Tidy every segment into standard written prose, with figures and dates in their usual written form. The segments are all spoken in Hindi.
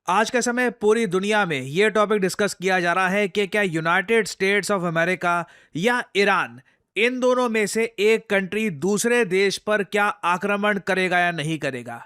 आज के समय पूरी दुनिया में ये टॉपिक डिस्कस किया जा रहा है कि क्या यूनाइटेड स्टेट्स ऑफ अमेरिका या ईरान, इन दोनों में से एक कंट्री दूसरे देश पर क्या आक्रमण करेगा या नहीं करेगा।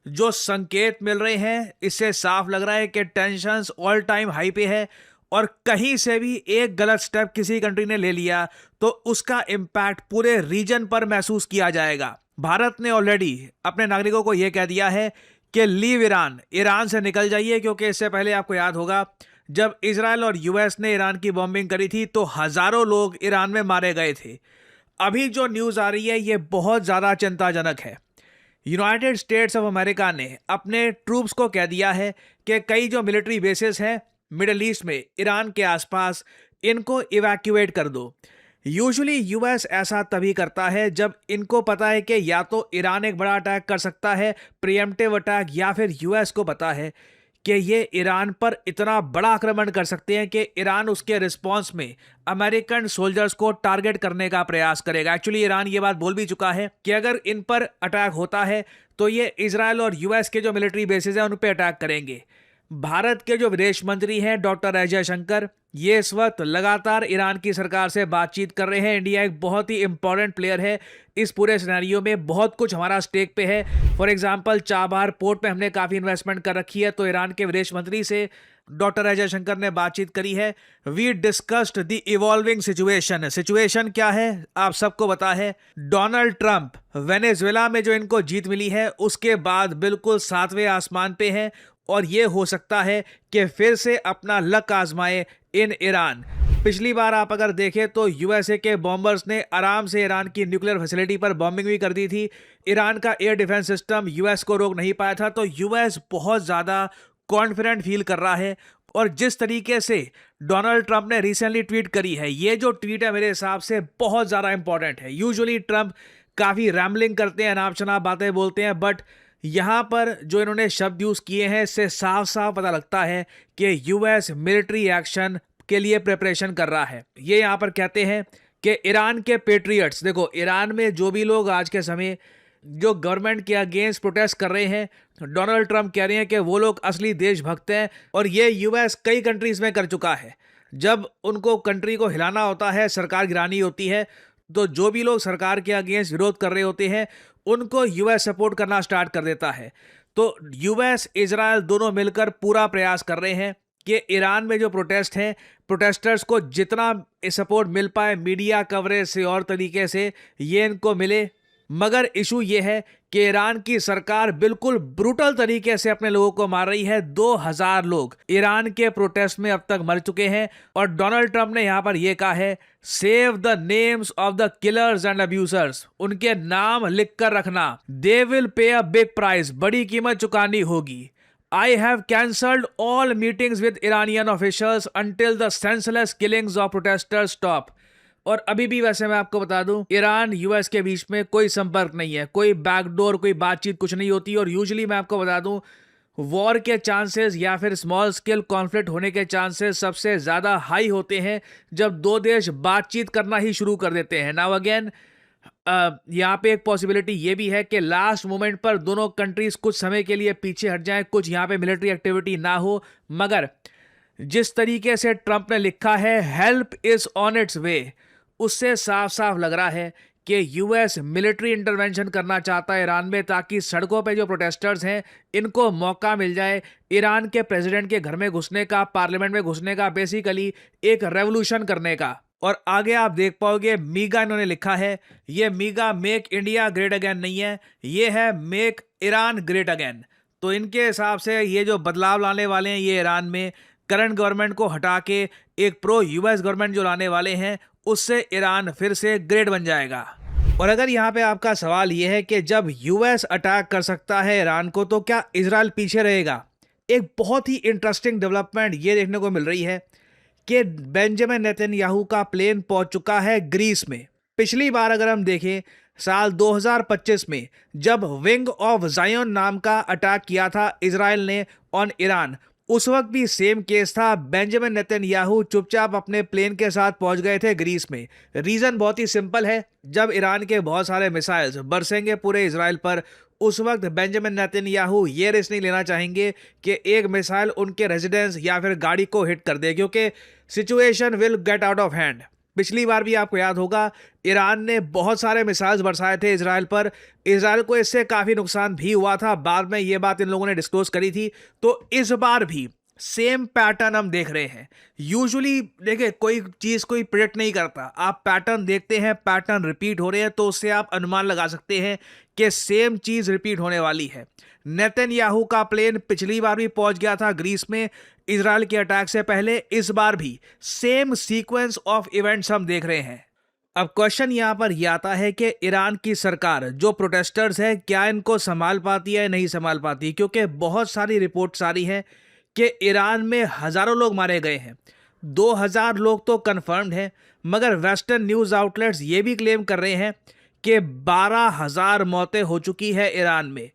जो संकेत मिल रहे हैं इससे साफ लग रहा है कि टेंशन्स ऑल टाइम हाई पे है और कहीं से भी एक गलत स्टेप किसी कंट्री ने ले लिया तो उसका इम्पैक्ट पूरे रीजन पर महसूस किया जाएगा। भारत ने ऑलरेडी अपने नागरिकों को यह कह दिया है कि लीव ईरान, ईरान से निकल जाइए, क्योंकि इससे पहले आपको याद होगा जब इजराइल और यूएस ने ईरान की बॉम्बिंग करी थी तो हजारों लोग ईरान में मारे गए थे। अभी जो न्यूज़ आ रही है ये बहुत ज़्यादा चिंताजनक है। यूनाइटेड स्टेट्स ऑफ अमेरिका ने अपने ट्रूप्स को कह दिया है कि कई जो मिलिट्री बेसिस हैं मिडल ईस्ट में, ईरान के आसपास, इनको इवैक्यूएट कर दो। यूजुअली यूएस ऐसा तभी करता है जब इनको पता है कि या तो ईरान एक बड़ा अटैक कर सकता है, प्रीएम्प्टिव अटैक, या फिर यूएस को पता है कि ये ईरान पर इतना बड़ा आक्रमण कर सकते हैं कि ईरान उसके रिस्पॉन्स में अमेरिकन सोल्जर्स को टारगेट करने का प्रयास करेगा। एक्चुअली ईरान ये बात बोल भी चुका है कि अगर इन पर अटैक होता है तो ये इजराइल और यूएस के जो मिलिट्री बेसिस हैं उन पर अटैक करेंगे। भारत के जो विदेश मंत्री हैं डॉक्टर एस जयशंकर, ये इस वक्त लगातार ईरान की सरकार से बातचीत कर रहे हैं। इंडिया एक बहुत ही इंपॉर्टेंट प्लेयर है इस पूरे सिनेरियो में, बहुत कुछ हमारा स्टेक पे है। फॉर एग्जांपल चाबहार पोर्ट पे हमने काफ़ी इन्वेस्टमेंट कर रखी है, तो ईरान के विदेश मंत्री से डॉक्टर एस जयशंकर ने बातचीत करी है। We discussed the evolving situation क्या है आप सबको पता है। डोनाल्ड ट्रंप वेनेजुएला में जो इनको जीत मिली है उसके बाद बिल्कुल 7वें आसमान पे हैं और ये हो सकता है कि फिर से अपना लक आजमाए इन ईरान। पिछली बार आप अगर देखें तो यूएसए के बॉम्बर्स ने आराम से ईरान की न्यूक्लियर फैसिलिटी पर बॉम्बिंग भी कर दी थी। ईरान का एयर डिफेंस सिस्टम यूएस को रोक नहीं पाया था, तो यूएस बहुत ज़्यादा कॉन्फिडेंट फील कर रहा है। और जिस तरीके से डोनाल्ड ट्रंप ने रिसेंटली ट्वीट करी है, ये जो ट्वीट है मेरे हिसाब से बहुत ज़्यादा इंपॉर्टेंट है। यूजुअली ट्रंप काफ़ी रैम्बलिंग करते हैं, अनाप शनाप बातें बोलते हैं, बट यहाँ पर जो इन्होंने शब्द यूज़ किए हैं इससे साफ साफ पता लगता है कि यूएस मिलिट्री एक्शन के लिए प्रिपरेशन कर रहा है। ये यहाँ पर कहते हैं कि ईरान के पेट्रियट्स, देखो ईरान में जो भी लोग आज के समय जो गवर्नमेंट के अगेंस्ट प्रोटेस्ट कर रहे हैं, डोनाल्ड ट्रंप कह रहे हैं कि वो लोग असली देशभक्त हैं। और ये यूएस कई कंट्रीज़ में कर चुका है। जब उनको कंट्री को हिलाना होता है, सरकार गिरानी होती है, तो जो भी लोग सरकार के अगेंस्ट विरोध कर रहे होते हैं उनको यूएस सपोर्ट करना स्टार्ट कर देता है। तो यूएस इजराइल दोनों मिलकर पूरा प्रयास कर रहे हैं कि ईरान में जो प्रोटेस्ट हैं, प्रोटेस्टर्स को जितना सपोर्ट मिल पाए मीडिया कवरेज से और तरीके से ये इनको मिले। मगर इशू ये है कि ईरान की सरकार बिल्कुल ब्रूटल तरीके से अपने लोगों को मार रही है। 2000 लोग ईरान के प्रोटेस्ट में अब तक मर चुके हैं और डोनाल्ड ट्रंप ने यहां पर यह कहा है, save the names of the killers and abusers. उनके नाम लिख कर रखना। They will pay a big price, बड़ी कीमत चुकानी होगी। I have cancelled all meetings with Iranian officials until the senseless killings of protesters stop। और अभी भी वैसे मैं आपको बता दूं, ईरान यूएस के बीच में कोई संपर्क नहीं है, कोई बैकडोर, कोई बातचीत कुछ नहीं होती। और यूजुअली मैं आपको बता दूं, वॉर के चांसेस या फिर स्मॉल स्केल कॉन्फ्लिक्ट होने के चांसेस सबसे ज़्यादा हाई होते हैं जब दो देश बातचीत करना ही शुरू कर देते हैं। नाउ अगेन यहाँ पे एक पॉसिबिलिटी ये भी है कि लास्ट मोमेंट पर दोनों कंट्रीज कुछ समय के लिए पीछे हट जाएं, कुछ यहाँ पे मिलिट्री एक्टिविटी ना हो। मगर जिस तरीके से ट्रंप ने लिखा है हेल्प इज ऑन इट्स वे, उससे साफ साफ लग रहा है कि यूएस मिलिट्री इंटरवेंशन करना चाहता है ईरान में, ताकि सड़कों पे जो प्रोटेस्टर्स हैं इनको मौका मिल जाए ईरान के प्रेसिडेंट के घर में घुसने का, पार्लियामेंट में घुसने का, बेसिकली एक रेवोल्यूशन करने का। और आगे आप देख पाओगे मीगा इन्होंने लिखा है, ये मीगा मेक इंडिया ग्रेट अगेन नहीं है, ये है मेक ईरान ग्रेट अगेन। तो इनके हिसाब से ये जो बदलाव लाने वाले हैं ये ईरान में करंट गवर्नमेंट को हटा के एक प्रो यूएस गवर्नमेंट जो लाने वाले हैं, उससे ईरान फिर से ग्रेट बन जाएगा। और अगर यहाँ पे आपका सवाल ये है कि जब यूएस अटैक कर सकता है ईरान को तो क्या इजराइल पीछे रहेगा, एक बहुत ही इंटरेस्टिंग डेवलपमेंट ये देखने को मिल रही है कि बेंजामिन नेतन्याहू का प्लेन पहुंच चुका है ग्रीस में। पिछली बार अगर हम देखें साल 2025 में जब विंग ऑफ जायोन नाम का अटैक किया था इजराइल ने ऑन ईरान, उस वक्त भी सेम केस था। बेंजामिन नेतन्याहू चुपचाप अपने प्लेन के साथ पहुंच गए थे ग्रीस में। रीजन बहुत ही सिंपल है, जब ईरान के बहुत सारे मिसाइल्स बरसेंगे पूरे इजराइल पर, उस वक्त बेंजामिन नेतन्याहू ये रिस्क नहीं लेना चाहेंगे कि एक मिसाइल उनके रेजिडेंस या फिर गाड़ी को हिट कर दे, क्योंकि situation will get out of hand. पिछली बार भी आपको याद होगा, ईरान ने बहुत सारे मिसाइल्स बरसाए थे इजराइल पर। इजराइल को इससे काफ़ी नुकसान भी हुआ था, बाद में ये बात इन लोगों ने डिस्क्लोज करी थी। तो इस बार भी सेम पैटर्न हम देख रहे हैं। यूजुअली देखिए, कोई चीज़ कोई प्रेडिक्ट नहीं करता, आप पैटर्न देखते हैं, पैटर्न रिपीट हो रहे हैं, तो उससे आप अनुमान लगा सकते हैं कि सेम चीज़ रिपीट होने वाली है। नेतन्याहू का प्लेन पिछली बार भी पहुंच गया था ग्रीस में इजराइल के अटैक से पहले। इस बार भी सेम सीक्वेंस ऑफ इवेंट्स हम देख रहे हैं। अब क्वेश्चन यहां पर यह आता है कि ईरान की सरकार जो प्रोटेस्टर्स है, क्या इनको संभाल पाती है या नहीं संभाल पाती, क्योंकि बहुत सारी रिपोर्ट्स आ रही हैं कि ईरान में हजारों लोग मारे गए हैं। 2000 लोग तो कंफर्म्ड हैं, मगर वेस्टर्न न्यूज़ आउटलेट्स ये भी क्लेम कर रहे हैं कि 12,000 मौतें हो चुकी है ईरान में।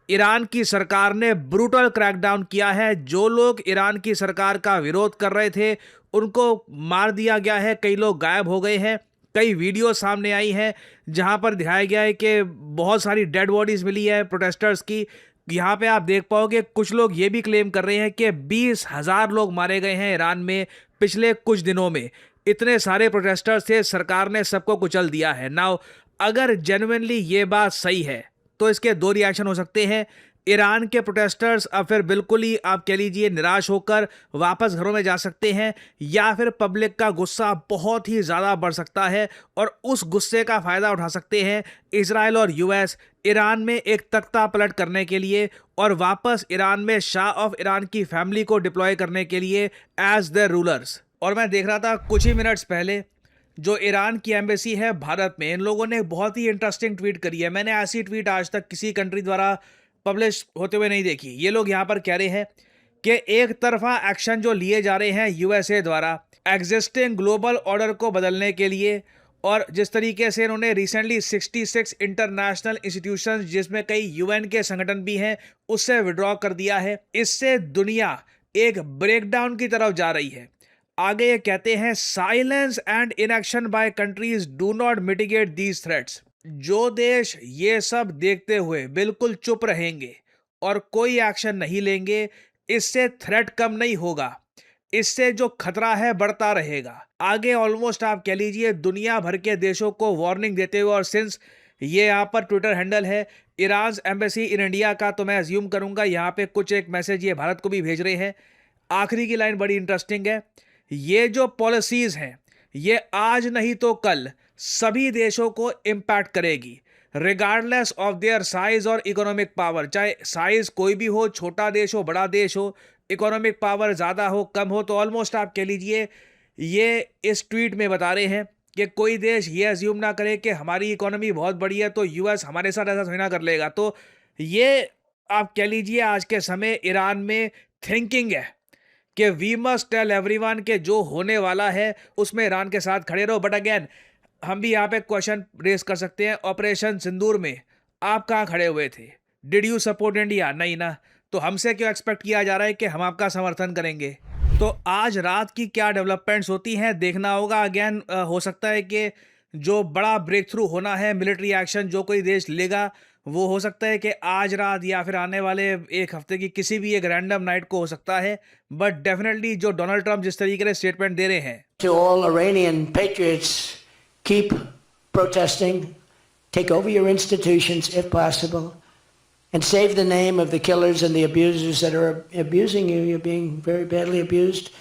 ईरान की सरकार ने ब्रूटल क्रैकडाउन किया है। जो लोग ईरान की सरकार का विरोध कर रहे थे उनको मार दिया गया है, कई लोग गायब हो गए हैं। कई वीडियो सामने आई हैं जहां पर दिखाया गया है कि बहुत सारी डेड बॉडीज मिली है प्रोटेस्टर्स की। यहाँ पे आप देख पाओगे कुछ लोग ये भी क्लेम कर रहे हैं कि 20,000 लोग मारे गए हैं ईरान में पिछले कुछ दिनों में। इतने सारे प्रोटेस्टर्स थे, सरकार ने सबको कुचल दिया है। नाउ अगर जेन्युइनली ये बात सही है तो इसके दो रिएक्शन हो सकते हैं। ईरान के प्रोटेस्टर्स अब फिर बिल्कुल ही आप कह लीजिए निराश होकर वापस घरों में जा सकते हैं, या फिर पब्लिक का गुस्सा बहुत ही ज़्यादा बढ़ सकता है और उस गुस्से का फ़ायदा उठा सकते हैं इजराइल और यूएस ईरान में एक तख्ता पलट करने के लिए और वापस ईरान में शाह ऑफ ईरान की फैमिली को डिप्लॉय करने के लिए एज द रूलर्स। और मैं देख रहा था कुछ ही मिनट्स पहले जो ईरान की एम्बेसी है भारत में, इन लोगों ने बहुत ही इंटरेस्टिंग ट्वीट करी है। मैंने ऐसी ट्वीट आज तक किसी कंट्री द्वारा पब्लिश होते हुए नहीं देखी। ये लोग यहाँ पर कह रहे हैं कि एक तरफा एक्शन जो लिए जा रहे हैं यूएसए द्वारा एग्जिस्टिंग ग्लोबल ऑर्डर को बदलने के लिए, और जिस तरीके से इन्होंने रिसेंटली 66 इंटरनेशनल इंस्टीट्यूशंस जिसमें कई यूएन के संगठन भी हैं उससे विड्रॉ कर दिया है, इससे दुनिया एक ब्रेकडाउन की तरफ जा रही है। आगे ये कहते हैं, silence and inaction by countries do not mitigate these threats. जो देश ये सब देखते हुए बिल्कुल चुप रहेंगे और कोई एक्शन नहीं लेंगे, इससे थ्रेट कम नहीं होगा, इससे जो खतरा है बढ़ता रहेगा। आगे ऑलमोस्ट आप कह लीजिए दुनिया भर के देशों को वार्निंग देते हुए, और सिंस ये यहाँ पर ट्विटर हैंडल है ईरान एम्बेसी इन इंडिया का, तो मैं अज्यूम करूंगा यहाँ पे कुछ एक मैसेज ये भारत को भी भेज रहे हैं। आखिरी की लाइन बड़ी इंटरेस्टिंग है, ये जो पॉलिसीज हैं ये आज नहीं तो कल सभी देशों को इम्पैक्ट करेगी, रिगार्डलेस ऑफ देयर साइज और इकोनॉमिक पावर। चाहे साइज कोई भी हो, छोटा देश हो बड़ा देश हो, इकोनॉमिक पावर ज़्यादा हो कम हो, तो ऑलमोस्ट आप कह लीजिए ये इस ट्वीट में बता रहे हैं कि कोई देश ये अज्यूम ना करे कि हमारी इकोनॉमी बहुत बड़ी है तो यूएस हमारे साथ ऐसा थोड़ी ना कर लेगा। तो ये आप कह लीजिए आज के समय ईरान में थिंकिंग है कि वी मस्ट टेल एवरीवन के जो होने वाला है उसमें ईरान के साथ खड़े रहो। बट अगेन हम भी यहाँ पे क्वेश्चन रेस कर सकते हैं, ऑपरेशन सिंदूर में आप कहाँ खड़े हुए थे? Did you support India? नहीं ना। तो हमसे क्यों एक्सपेक्ट किया जा रहा है कि हम आपका समर्थन करेंगे? तो आज रात की क्या डेवलपमेंट्स होती हैं देखना होगा। अगेन हो सकता है कि जो बड़ा ब्रेक थ्रू होना है, मिलिट्री एक्शन जो कोई देश लेगा, वो हो सकता है कि आज रात या फिर आने वाले एक हफ्ते की किसी भी एक रैंडम नाइट को हो सकता है। बट डेफिनेटली जो डोनाल्ड ट्रंप जिस तरीके से स्टेटमेंट दे रहे हैं, To all Iranian patriots, keep protesting, take over your institutions if possible, and save the name of the killers and the abusers that are abusing you. You're being very badly abused.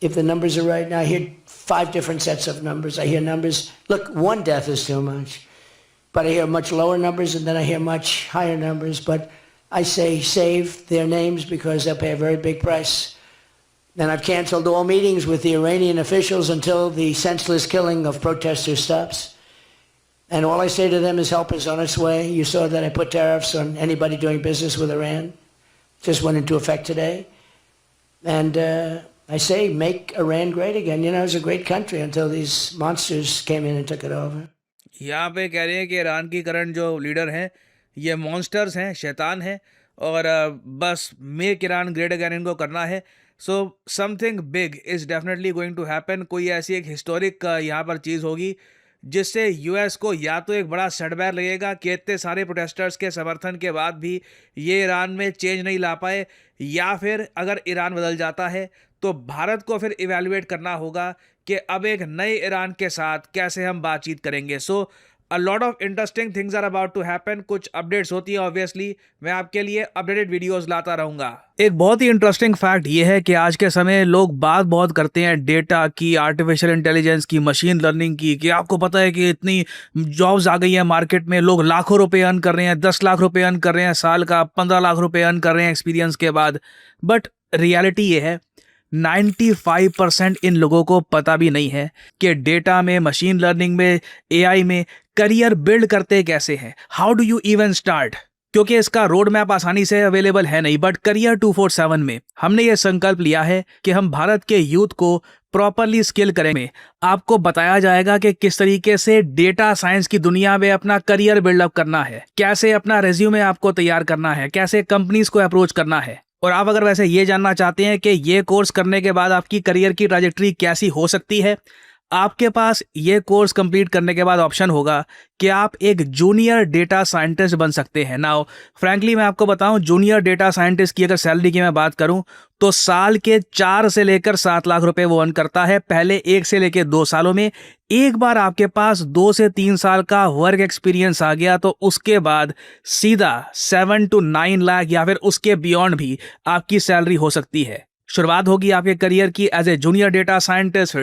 If the numbers are right, now I hear 5 different sets of numbers. I hear numbers, look, 1 death is too much. But I hear much lower numbers, and then I hear much higher numbers. But I say save their names because they'll pay a very big price. And I've canceled all meetings with the Iranian officials until the senseless killing of protesters stops. And all I say to them is help is on its way. You saw that I put tariffs on anybody doing business with Iran. Just went into effect today. And I say make Iran great again. You know, it was a great country until these monsters came in and took it over. यहाँ पे कह रहे हैं कि ईरान की करंट जो लीडर हैं ये मॉन्स्टर्स हैं, शैतान हैं, और बस मेक ईरान ग्रेट अगेन इनको करना है। So something big is definitely going to happen. कोई ऐसी एक हिस्टोरिक यहाँ पर चीज़ होगी जिससे यूएस को या तो एक बड़ा सेटबैक लगेगा कि इतने सारे प्रोटेस्टर्स के समर्थन के बाद भी ये ईरान में चेंज नहीं ला पाए, या फिर अगर ईरान बदल जाता है तो भारत को फिर इवैल्यूएट करना होगा कि अब एक नए ईरान के साथ कैसे हम बातचीत करेंगे। So a lot of interesting things are about to happen. कुछ अपडेट्स होती है ऑब्वियसली, मैं आपके लिए अपडेटेड वीडियोस लाता रहूंगा। एक बहुत ही इंटरेस्टिंग फैक्ट ये है कि आज के समय लोग बात बहुत करते हैं डेटा की, आर्टिफिशियल इंटेलिजेंस की, मशीन लर्निंग की, कि आपको पता है कि इतनी जॉब्स आ गई हैं मार्केट में, लोग लाखों रुपए अर्न कर रहे हैं, 10 लाख रुपए अर्न कर रहे हैं साल का, 15 लाख रुपए अर्न कर रहे हैं एक्सपीरियंस के बाद। बट रियलिटी ये है 95% इन लोगों को पता भी नहीं है कि डेटा में, मशीन लर्निंग में, एआई में करियर बिल्ड करते कैसे हैं। How do you even start? क्योंकि इसका रोड मैप आसानी से अवेलेबल है नहीं। बट करियर 247 में हमने ये संकल्प लिया है कि हम भारत के यूथ को प्रॉपरली स्किल करेंगे। आपको बताया जाएगा कि किस तरीके से डेटा साइंस की दुनिया में अपना करियर बिल्डअप करना है, कैसे अपना रेज्यूमे आपको तैयार करना है, कैसे कंपनीज को अप्रोच करना है। और आप अगर वैसे ये जानना चाहते हैं कि ये कोर्स करने के बाद आपकी करियर की ट्रैजेक्टरी कैसी हो सकती है, आपके पास ये कोर्स कंप्लीट करने के बाद ऑप्शन होगा कि आप एक जूनियर डेटा साइंटिस्ट बन सकते हैं। नाउ फ्रैंकली मैं आपको बताऊं, जूनियर डेटा साइंटिस्ट की अगर सैलरी की मैं बात करूं तो साल के 4 से लेकर 7 लाख रुपए वो अर्न करता है पहले 1 से लेकर 2 सालों में। एक बार आपके पास 2 से 3 साल का वर्क एक्सपीरियंस आ गया तो उसके बाद सीधा 7 to 9 लाख या फिर उसके बियॉन्ड भी आपकी सैलरी हो सकती है। शुरुआत होगी आपके करियर की as a junior data scientist,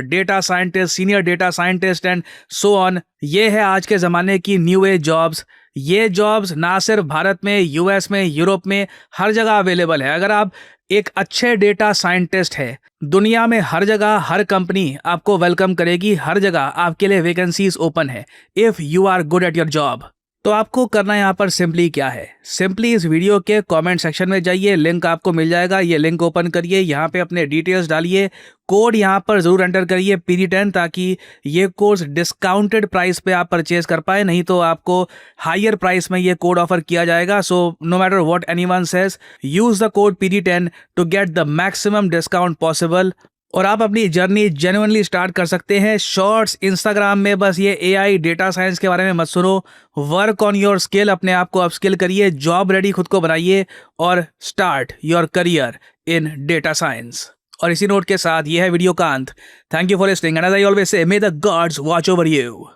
senior data scientist and so on. ये है आज के ज़माने की न्यू एज जॉब्स। ये जॉब्स ना सिर्फ भारत में, यूएस में, यूरोप में, हर जगह अवेलेबल है। अगर आप एक अच्छे डेटा साइंटिस्ट है, दुनिया में हर जगह हर कंपनी आपको वेलकम करेगी, हर जगह आपके लिए वैकेंसीज ओपन है if you are good at your job. तो आपको करना यहाँ पर सिंपली क्या है, सिंपली इस वीडियो के कमेंट सेक्शन में जाइए, लिंक आपको मिल जाएगा, ये लिंक ओपन करिए, यहाँ पे अपने डिटेल्स डालिए, कोड यहाँ पर ज़रूर एंटर करिए PD10, ताकि ये कोर्स डिस्काउंटेड प्राइस पे आप परचेज कर पाए, नहीं तो आपको हायर प्राइस में ये कोड ऑफर किया जाएगा। So no matter what anyone says, use the code PD10 to get the maximum discount possible और आप अपनी जर्नी जेन्युइनली स्टार्ट कर सकते हैं। शॉर्ट्स, इंस्टाग्राम में बस ये AI डेटा साइंस के बारे में मत सुनो, वर्क ऑन योर स्किल, अपने आप को अपस्किल करिए, जॉब रेडी खुद को बनाइए और start your career in data science. और इसी नोट के साथ ये है वीडियो का अंत। Thank you for listening and as I always say, may the gods watch over you.